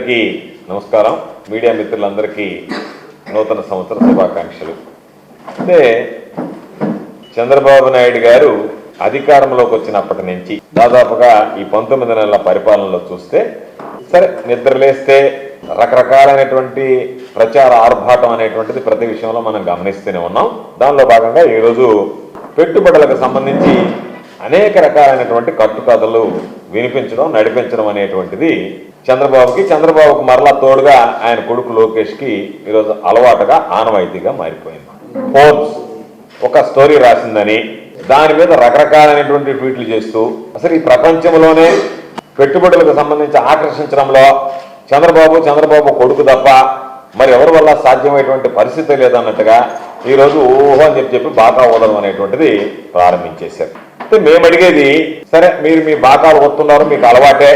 అందరికీ నమస్కారం. మీడియా మిత్రులందరికీ నూతన సంవత్సర శుభాకాంక్షలు. అంటే చంద్రబాబు నాయుడు గారు అధికారంలోకి వచ్చినప్పటి నుంచి దాదాపుగా ఈ 19 నెలల పరిపాలనలో చూస్తే సరే నిద్రలేస్తే రకరకాలైనటువంటి ప్రచార ఆర్భాటం అనేటువంటిది ప్రతి విషయంలో మనం గమనిస్తూనే ఉన్నాం. దానిలో భాగంగా ఈరోజు పెట్టుబడులకు సంబంధించి అనేక రకాలైనటువంటి కట్టుకథలు వినిపించడం నడిపించడం అనేటువంటిది చంద్రబాబుకు మరలా తోడుగా ఆయన కొడుకు లోకేష్కి ఈరోజు అలవాటుగా ఆనవాయితీగా మారిపోయింది. ఫోర్బ్స్ ఒక స్టోరీ రాసిందని దాని మీద రకరకాలైనటువంటి ట్వీట్లు చేస్తూ అసలు ఈ ప్రపంచంలోనే పెట్టుబడులకు సంబంధించి ఆకర్షించడంలో చంద్రబాబు కొడుకు తప్ప మరి ఎవరి వల్ల సాధ్యమైనటువంటి పరిస్థితి లేదన్నట్టుగా ఈరోజు ఊహో అని చెప్పి బాకా వదలం అనేటువంటిది ప్రారంభించేశారు. అయితే మేము అడిగేది సరే మీరు మీ బాకాలు వస్తున్నారు, మీకు అలవాటే,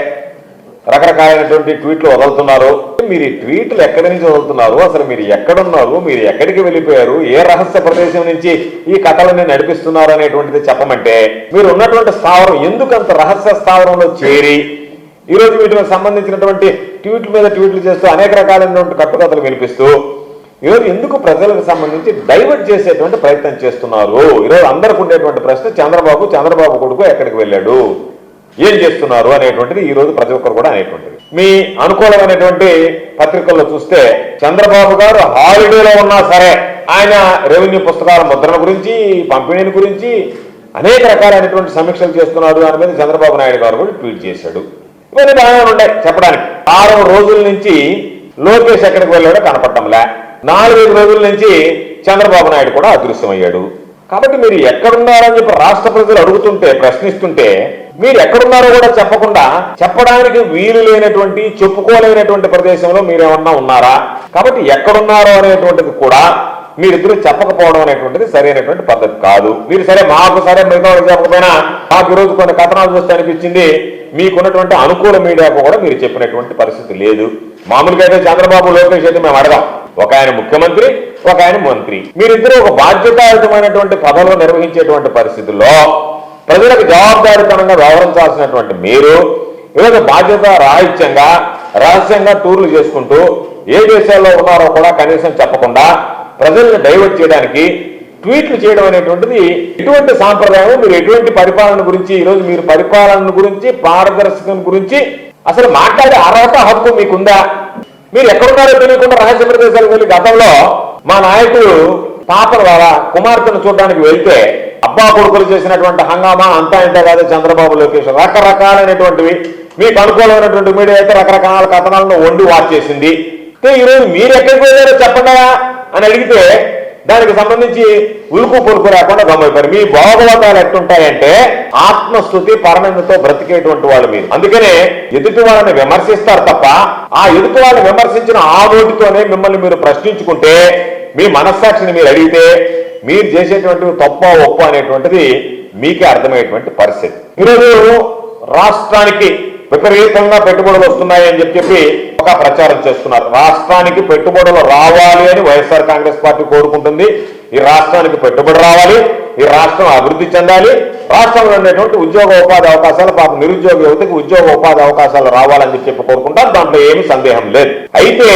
రకరకాలైనటువంటి ట్వీట్లు వదులుతున్నారు. మీరు ఈ ట్వీట్లు ఎక్కడి నుంచి వదులుతున్నారు, అసలు మీరు ఎక్కడున్నారు, మీరు ఎక్కడికి వెళ్ళిపోయారు, ఏ రహస్య ప్రదేశం నుంచి ఈ కథలని నడిపిస్తున్నారు అనేటువంటిది చెప్పమంటే మీరు ఉన్నటువంటి స్థావరం ఎందుకంత రహస్య స్థావరంలో చేరి ఈరోజు వీటికి సంబంధించినటువంటి ట్వీట్ల మీద ట్వీట్లు చేస్తూ అనేక రకాలైనటువంటి కట్టుకథలు వినిపిస్తూ ఈరోజు ఎందుకు ప్రజలకు సంబంధించి డైవర్ట్ చేసేటువంటి ప్రయత్నం చేస్తున్నారు? ఈరోజు అందరికి ఉండేటువంటి ప్రశ్న చంద్రబాబు కొడుకు ఎక్కడికి వెళ్ళాడు, ఏం చేస్తున్నారు అనేటువంటిది ఈరోజు ప్రతి ఒక్కరు కూడా అనేటువంటిది. మీ అనుకూలమైనటువంటి పత్రికల్లో చూస్తే చంద్రబాబు గారు హాలిడేలో ఉన్నా సరే ఆయన రెవెన్యూ పుస్తకాల ముద్రణ గురించి పంపిణీ గురించి అనేక రకాలైనటువంటి సమీక్షలు చేస్తున్నాడు దాని మీద చంద్రబాబు నాయుడు గారు కూడా ట్వీట్ చేశాడు. ఇవన్నీ బాగానే ఉన్నాయి చెప్పడానికి. 6 రోజుల నుంచి లోకేష్ ఎక్కడికి వెళ్ళాడో కనపడటంలే, 4-5 రోజుల నుంచి చంద్రబాబు నాయుడు కూడా అదృశ్యమయ్యాడు. కాబట్టి మీరు ఎక్కడున్నారని చెప్పి రాష్ట్ర ప్రజలు అడుగుతుంటే ప్రశ్నిస్తుంటే మీరు ఎక్కడున్నారో కూడా చెప్పకుండా చెప్పడానికి వీలు లేనటువంటి చెప్పుకోలేనటువంటి ప్రదేశంలో మీరేమన్నా ఉన్నారా? కాబట్టి ఎక్కడున్నారో అనేటువంటిది కూడా మీరిద్దరూ చెప్పకపోవడం అనేటువంటిది సరైనటువంటి పద్ధతి కాదు. మీరు సరే మాకు సరే మిగతా చెప్పకపోయినా మాకు ఈరోజు కొన్ని కథనాలు చూస్తే అనిపించింది మీకున్నటువంటి అనుకూల మీడియాకు కూడా మీరు చెప్పినటువంటి పరిస్థితి లేదు. మామూలుగా అయితే చంద్రబాబు లోకేష్ అయితే మేము అడగాం, ఒక ఆయన ముఖ్యమంత్రి, ఒక ఆయన మంత్రి, మీరిద్దరూ ఒక బాధ్యతాయుతమైనటువంటి పదవులు నిర్వహించేటువంటి పరిస్థితుల్లో ప్రజలకు జవాబుదారీతనంగా వ్యవహరించాల్సినటువంటి మీరు ఈరోజు బాధ్యత రాహిత్యంగా రహస్యంగా టూర్లు చేసుకుంటూ ఏ దేశాల్లో ఉన్నారో కూడా కనీసం చెప్పకుండా ప్రజలను డైవర్ట్ చేయడానికి ట్వీట్లు చేయడం అనేటువంటిది ఎటువంటి సాంప్రదాయం, మీరు ఎటువంటి పరిపాలన గురించి ఈరోజు మీరు పరిపాలన గురించి పారదర్శకం గురించి అసలు మాట్లాడే అర్హత హక్కు మీకుందా? మీరు ఎక్కడున్నారో తెలియకుండా రహస్య ప్రదేశాలకు వెళ్ళి గతంలో మా నాయకుడు పాపల ద్వారా కుమార్తెను చూడడానికి వెళ్తే అబ్బా కొడుకులు చేసినటువంటి హంగామా అంతా ఇంత కాదు చంద్రబాబు లోకేష్ రకరకాలైనటువంటివి మీకు అనుకూలమైనటువంటి మీడియా అయితే రకరకాల కథనాలను వండి వాచ్ చేసింది. ఈరోజు మీరు ఎక్కడికి వెళ్ళారో చెప్పండా అని అడిగితే దానికి సంబంధించి ఉలుకు పొలుకు లేకుండా గమ్మైపోయారు. మీ భాగవతాలు ఎట్టుంటాయంటే ఆత్మస్థుతి పరమంతో బ్రతికేటువంటి వాళ్ళు మీరు. అందుకనే ఎదుటి వాళ్ళని విమర్శిస్తారు తప్ప ఆ ఎదుటి వాళ్ళని విమర్శించిన ఆ నోటితోనే మిమ్మల్ని మీరు ప్రశ్నించుకుంటే మీ మనస్సాక్షిని మీరు అడిగితే మీరు చేసేటువంటి తప్ప ఒప్పు అనేటువంటిది మీకే అర్థమయ్యేటువంటి పరిస్థితి. ఈరోజు రాష్ట్రానికి విపరీతంగా పెట్టుబడులు వస్తున్నాయని చెప్పి ఒక ప్రచారం చేస్తున్నారు. రాష్ట్రానికి పెట్టుబడులు రావాలి అని వైఎస్ఆర్ కాంగ్రెస్ పార్టీ కోరుకుంటుంది. ఈ రాష్ట్రానికి పెట్టుబడి రావాలి, ఈ రాష్ట్రం అభివృద్ధి చెందాలి, రాష్ట్రంలో ఉండేటువంటి ఉద్యోగ ఉపాధి అవకాశాలు పాప నిరుద్యోగ యువతకి ఉద్యోగ ఉపాధి అవకాశాలు రావాలని చెప్పి కోరుకుంటారు. దాంట్లో ఏమీ సందేహం లేదు. అయితే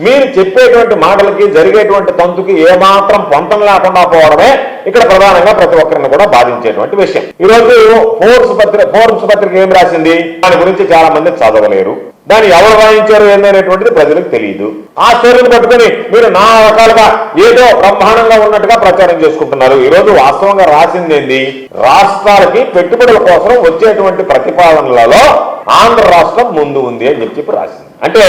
మీరు చెప్పేటువంటి మాటలకి జరిగేటువంటి తంతుకి ఏమాత్రం పొంతం లేకుండా పోవడమే ఇక్కడ ప్రధానంగా ప్రతి ఒక్కరిని కూడా బాధించేటువంటి విషయం. ఈరోజు ఫోర్బ్స్ పత్రిక ఏం రాసింది దాని గురించి చాలా మంది చదవలేరు. దాన్ని ఎవరు రాయించారు ఏందనేటువంటిది ప్రజలకు తెలియదు. ఆ స్టోరీని పట్టుకుని మీరు నా రకాలుగా ఏదో బ్రహ్మాండంగా ఉన్నట్టుగా ప్రచారం చేసుకుంటున్నారు. ఈరోజు వాస్తవంగా రాసింది ఏంది, రాష్ట్రాలకి పెట్టుబడుల కోసం వచ్చేటువంటి ప్రతిపాదనలలో ఆంధ్ర రాష్ట్రం ముందు ఉంది అని చెప్పి రాసింది. అంటే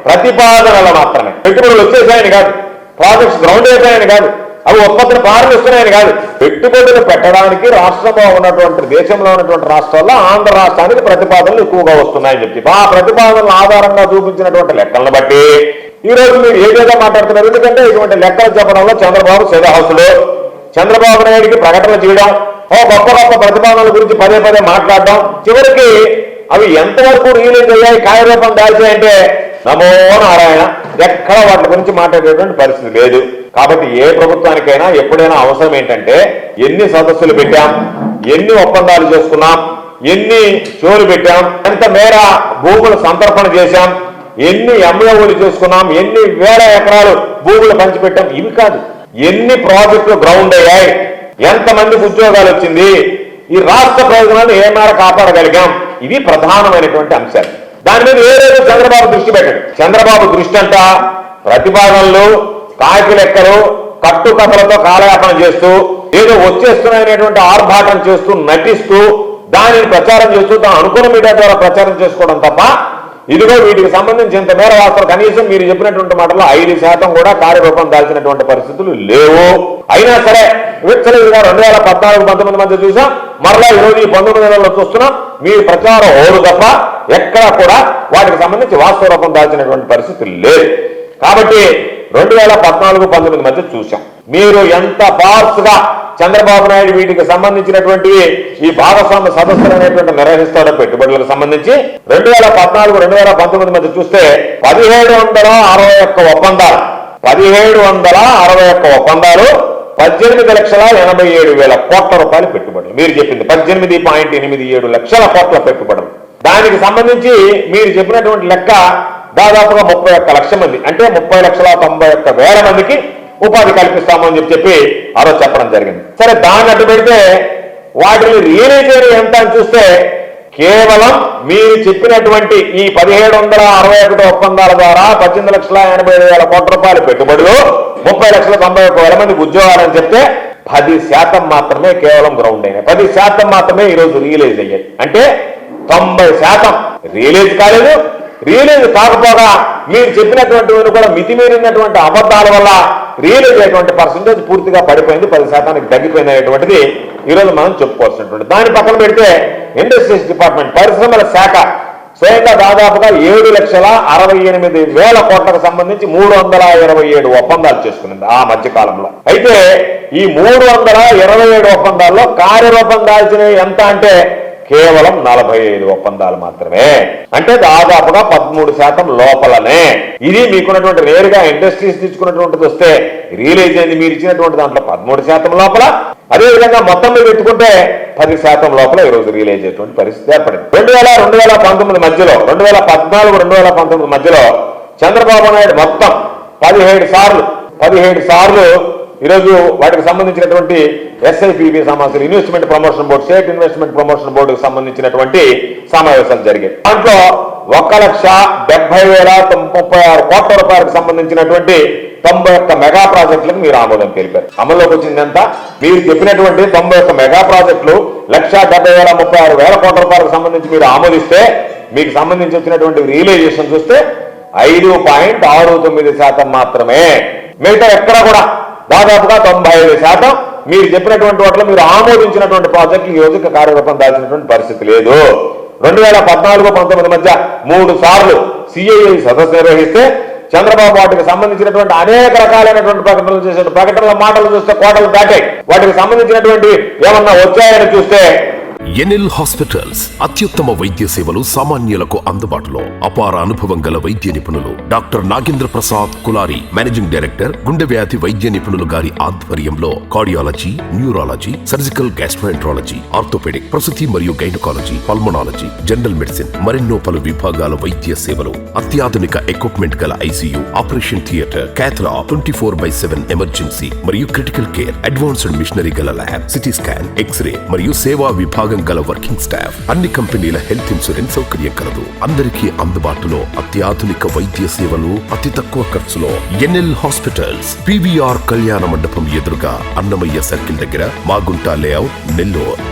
ప్రతిపాదనలు మాత్రమే, పెట్టుబడులు వచ్చేసాయని కాదు, ప్రాజెక్ట్స్ గ్రౌండ్ అయిపోయాయని కాదు, అవి ఉత్పత్తిని ప్రారంభిస్తున్నాయని కాదు, పెట్టుబడులు పెట్టడానికి రాష్ట్రంలో ఉన్నటువంటి దేశంలో ఉన్నటువంటి రాష్ట్రాల్లో ఆంధ్ర రాష్ట్రానికి ప్రతిపాదనలు ఎక్కువగా వస్తున్నాయని చెప్పి ఆ ప్రతిపాదనల ఆధారంగా చూపించినటువంటి లెక్కలను బట్టి ఈరోజు మీరు ఏదేదో మాట్లాడుతున్నారు. ఎందుకంటే ఇటువంటి లెక్కలు చెప్పడంలో చంద్రబాబు సిద్ధహౌస్లో చంద్రబాబు నాయుడికి ప్రకటన చేయడం, గొప్ప ప్రతిపాదనల గురించి పదే మాట్లాడడం, చివరికి అవి ఎంతవరకు రిలీజ్ అయ్యాయి కార్యరూపం దాల్చాయంటే నమో నారాయణ ఎక్కడ వాటి గురించి మాట్లాడేటువంటి పరిస్థితి లేదు. కాబట్టి ఏ ప్రభుత్వానికైనా ఎప్పుడైనా అవసరం ఏంటంటే ఎన్ని సదస్సులు పెట్టాం, ఎన్ని ఒప్పందాలు చేసుకున్నాం, ఎన్ని షోలు పెట్టాం, ఎంత మేర భూములు సంతర్పణ చేశాం, ఎన్ని ఎంఓలు చేసుకున్నాం, ఎన్ని వేల ఎకరాలు భూములు పంచిపెట్టాం, ఇవి కాదు. ఎన్ని ప్రాజెక్టులు గ్రౌండ్ అయ్యాయి, ఎంతమందికి ఉద్యోగాలు వచ్చింది, ఈ రాష్ట్ర ప్రయోజనాలు ఏ మేర కాపాడగలిగాం, ఇవి ప్రధానమైనటువంటి అంశాలు. దాని మీద ఏ రోజు చంద్రబాబు దృష్టి పెట్టాడు. చంద్రబాబు దృష్టి అంట ప్రతిపాదనలు, కాకి లెక్కలు, కట్టుకథలతో కాలయాపన చేస్తూ ఏదో వచ్చేస్తున్నాయనేటువంటి ఆర్భాటం చేస్తూ నటిస్తూ దానిని ప్రచారం చేస్తూ తాను అనుకున్న మీడియా ద్వారా ప్రచారం చేసుకోవడం తప్ప ఇదిగో వీటికి సంబంధించి ఇంత మేర వాస్తవం కనీసం మీరు చెప్పినటువంటి మాటల్లో 5% కూడా కార్యరూపం దాల్చినటువంటి పరిస్థితులు లేవు. అయినా సరే విచ్చలవిడిగా 2014-19 మధ్య చూసాం, మరలా ఈరోజు ఈ 19 నెలల్లో చూస్తున్నాం. మీ ప్రచారం ఓరు తప్ప ఎక్కడా కూడా వాటికి సంబంధించి వాస్తవ రూపం దాల్చినటువంటి పరిస్థితులు లేదు. కాబట్టి 2014-19 మధ్య చూసాం మీరు ఎంత ఫాస్ట్ గా చంద్రబాబు నాయుడు వీటికి సంబంధించినటువంటి ఈ భాగస్వామ్య సదస్సులు అనేటువంటి నిర్వహిస్తాడో పెట్టుబడులకు సంబంధించి 2014-2019 మధ్య చూస్తే 1761 ఒప్పందాలు, 1761 ఒప్పందాలు, 18,87,000 కోట్ల రూపాయలు పెట్టుబడులు. మీరు చెప్పింది 18.87 లక్షల కోట్ల పెట్టుబడులు. దానికి సంబంధించి మీరు చెప్పినటువంటి లెక్క దాదాపుగా 31 లక్షల మంది, అంటే 30,91,000 మందికి ఉపాధి కల్పిస్తామని చెప్పి ఆ రోజు చెప్పడం జరిగింది. సరే, దాన్ని అడ్డు పెడితే వాటిని రియలైజ్ ఎంత అని చూస్తే కేవలం మీరు చెప్పినటువంటి ఈ 1761 ఒప్పందాల ద్వారా 18,87,000 కోట్ల రూపాయల పెట్టుబడులు, 30,91,000 మందికి ఉద్యోగాలని చెప్తే 10% మాత్రమే కేవలం గ్రౌండ్ అయినాయి. 10% మాత్రమే ఈరోజు రియలైజ్ అయ్యాయి. అంటే 90% రియలైజ్ కాలేదు. రియలైజ్ కాకపోగా మీరు చెప్పినటువంటి కూడా మితిమీరినటువంటి అబద్ధాల వల్ల రియలైజ్ అయ్యేటువంటి పర్సెంటేజ్ పూర్తిగా పడిపోయింది, 10%కి తగ్గిపోయినటువంటిది ఈరోజు మనం చెప్పుకోవాల్సినటువంటి. దాని పక్కన పెడితే ఇండస్ట్రీస్ డిపార్ట్మెంట్, పరిశ్రమల శాఖ స్వయంగా దాదాపుగా 7,68,000 కోట్లకు సంబంధించి 327 ఒప్పందాలు చేసుకునింది ఆ మధ్య కాలంలో. అయితే ఈ 327 ఒప్పందాల్లో కార్యరూపం దాల్చినవి ఎంత అంటే కేవలం 45 ఒప్పందాలు మాత్రమే. అంటే దాదాపుగా 13% లోపలనే. ఇది మీకున్నటువంటి నేరుగా ఇండస్ట్రీస్ తీసుకున్నటువంటిది వస్తే రియలైజ్ అయింది మీరు ఇచ్చినటువంటి దాంట్లో 13% లోపల. అదేవిధంగా మొత్తం మీద పెట్టుకుంటే 10% లోపల ఈరోజు రియలైజ్ అయ్యేటువంటి పరిస్థితి ఏర్పడింది. 2019 మధ్యలో, 2014-2019 మధ్యలో చంద్రబాబు నాయుడు మొత్తం 17 సార్లు ఈరోజు వాటికి సంబంధించినటువంటి ఎస్ఐపిబి సమావేశాలు, investment promotion board, state investment promotion బోర్డుకు సంబంధించినటువంటి సమావేశాలు జరిగాయి. దాంట్లో 1,70,036 కోట్ల రూపాయలకు సంబంధించినటువంటి 91 మెగా ప్రాజెక్టులకు మీరు ఆమోదం తెలిపారు. అమల్లోకి వచ్చింది ఎంత? మీరు చెప్పినటువంటి 91 మెగా ప్రాజెక్టులు 1,70,36,000 కోట్ల రూపాయలకు సంబంధించి మీరు ఆమోదిస్తే మీకు సంబంధించి వచ్చినటువంటి రియలైజేషన్ చూస్తే 5.69% మాత్రమే. మిగతా ఎక్కడ కూడా దాదాపుగా 95% మీరు చెప్పినటువంటి వాటిలో మీరు ఆమోదించినటువంటి ప్రాజెక్టులు ఈ రోజుకి కార్యరూపం దాల్చినటువంటి పరిస్థితి లేదు. 2014-19 మధ్య 3 సార్లు సిఐఐ సదస్సు నిర్వహిస్తే చంద్రబాబు వాటికి సంబంధించినటువంటి అనేక రకాలైనటువంటి ప్రకటనలు చేసిన ప్రకటనల మాటలు చూస్తే కోటలు దాటాయి. వాటికి సంబంధించినటువంటి ఏమన్నా వచ్చాయని చూస్తే ఎన్ఎల్ హాస్పిటల్స్ అత్యుత్తమ వైద్య సేవలు సామాన్యులకు అందుబాటులో. అపార అనుభవం గల వైద్య నిపుణులు doctor Nagendra Prasad Kulari, managing director, గుండె వ్యాధి వైద్య నిపుణులు గారి ఆధ్వర్యంలో cardiology, neurology, surgical gastroenterology, orthopaedic, ప్రసూతి మరియు గైనకాలజీ, పల్మనాలజీ, జనరల్ మెడిసిన్ మరెన్నో పలు విభాగాల వైద్య సేవలు. అత్యాధునిక ఎక్విప్మెంట్ గల ఐసీయూ, ఆపరేషన్ థియేటర్, క్యాథ్లా, 24/7 ఎమర్జెన్సీ మరియు క్రిటికల్ కేర్, అడ్వాన్స్డ్ మిషనరీ గల ల్యాబ్, సిటీ స్కాన్, ఎక్స్రే మరియు సేవా విభాగం గల వర్కింగ్ స్టాఫ్. అన్ని కంపెనీల హెల్త్ ఇన్సూరెన్స్ సౌకర్యం కలదు. అందరికీ అందుబాటులో అత్యాధునిక వైద్య సేవలు అతి తక్కువ ఖర్చులో. ఎన్ఎల్ హాస్పిటల్స్, పివిఆర్ కళ్యాణ మండపం ఎదురుగా, అన్నమయ్య సర్కిల్ దగ్గర, మాగుంట లేఅవుట్, నెల్లూరు.